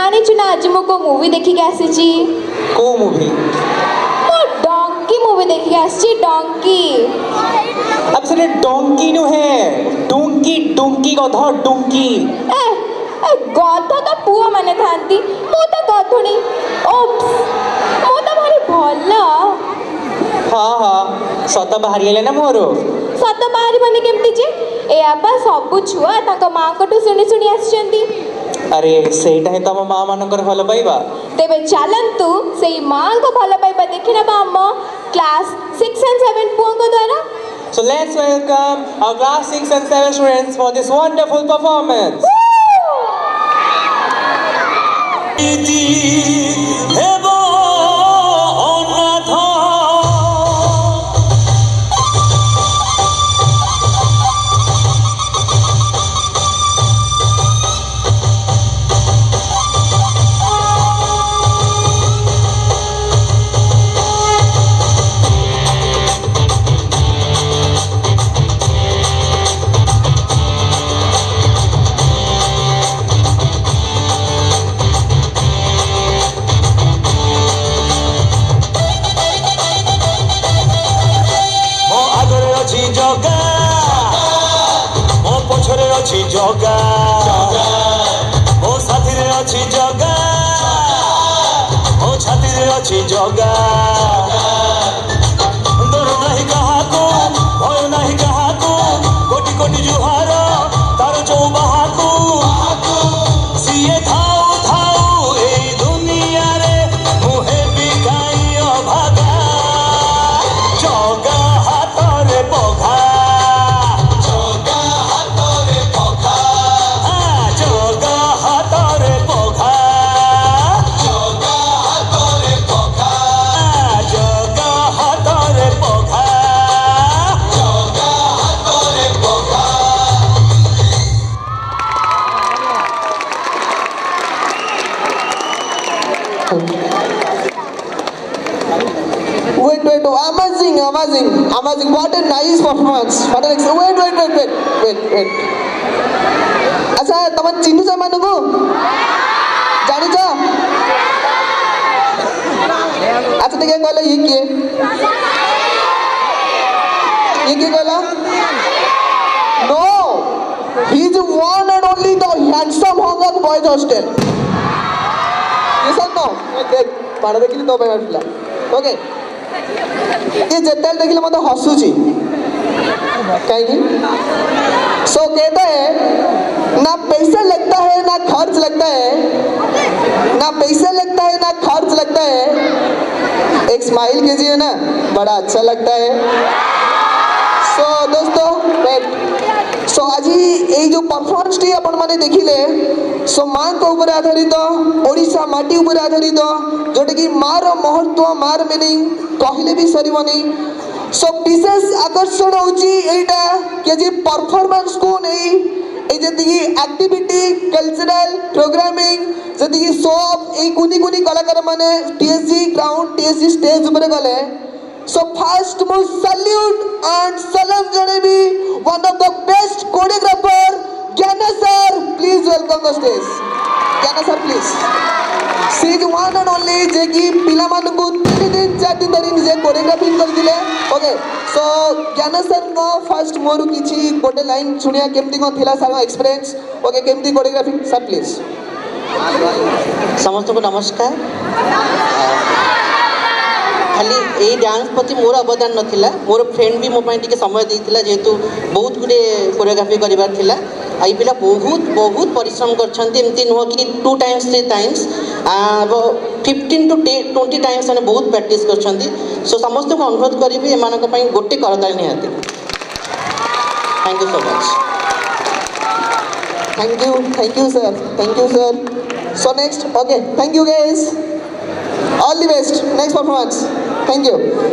जानी ना आज मु को मूवी देखी के आसी को मूवी मो डोंकी मूवी देखी के आसी डोंकी अब से डोंकी नु है डोंकी डोंकी गधा डोंकी ए गध तो पुआ माने थांती मु तो गधुणी ओप्स मु तो भारी भल्ला हाँ हाँ सत बाहरी गले ना मोर सत बाहरी माने केमती जे ए आपा सब छुआ ताको मां कोटू सुनी सुनी आछंती अरे सेटा है तम मां मानकर भल पाइबा तेबे चलंतु सेई मां को भल पाइबा देखिना बा हम क्लास 6 and 7 पुओं को द्वारा. So let's welcome our class 6 and 7 students for this wonderful performance. जगा मो पछरे अछि जगा मो साथी रे अछि जगा मो छाती रे अछि जगा डर नाही कहा को भय नाही कहा को कोटि कोटि जुहार तार चौबाहा को सिए थाऊ थाऊ ए दुनिया रे मुहे बिकाई अभागा जगा हातरे पघा जगा हातरे पघा जगा हातरे पघा जगा हातरे पघा जगा हातरे पघा जगा हातरे पघा Wait, amazing. What a nice performance. What an wait. अच्छा तमन चिन्हु छ मानुको जानि छ अच्छा त के कहला ये के कहला no he is one and only the handsome hung of boys hostel yes or no wait पाड़ देखिली तो भाई पिला ओके ये जेतल देखिले मते हसुची कहीं सो कहता है ना पैसा लगता है ना खर्च लगता है ना पैसा लगता है ना खर्च लगता है एक स्माइल कीजिए ना बड़ा अच्छा लगता है सो दोस्तों वेट सो आज ये जो परफॉर्मेंस टी अपन माने देखिले सो मां को ऊपर आधारित ओडिशा माटी ऊपर आधारित जोटे कि मार महत्व मार मीनिंग कहले भी सरीबनी सो विशेष आकर्षण होची एटा के जे परफॉर्मेंस को नहीं ए जति एक्टिविटी कल्चरल प्रोग्रामिंग जति शो ऑफ ए कुनी कुनी कलाकार माने टीएसजी ग्राउंड टीएसजी स्टेज ऊपर गले सो फर्स्ट मो सैल्यूट एंड सलाम जणेबी one of the best choreographer Gyana sir please welcome the stage Gyana sir please she is one and only जे की पिला मान को 3 दिन 4 दिन धरि निजे कोरियोग्राफिंग कर दिले ओके सो ज्ञाना सर नो फर्स्ट मोर किछि गोटे लाइन सुनिया केमती को थिला सर एक्सपीरियंस ओके केमती कोरियोग्राफिंग सर प्लीज समस्त को नमस्कार खाली यही डांस प्रति मोर अवदान नाला मोर फ्रेंड भी मोपाई टी समय देता जेहेतु बहुत गुटे कोरियोग्राफी करार आई पिला बहुत बहुत परिश्रम करमती नुह कि 2 times 3 times 15 to 20 times मैंने बहुत प्रैक्टिस कर सो समस्त को अनुरोध करी एम गोटे करताली निहाती thank you so much thank you sir so next okay thank you guys all the best next performance thank you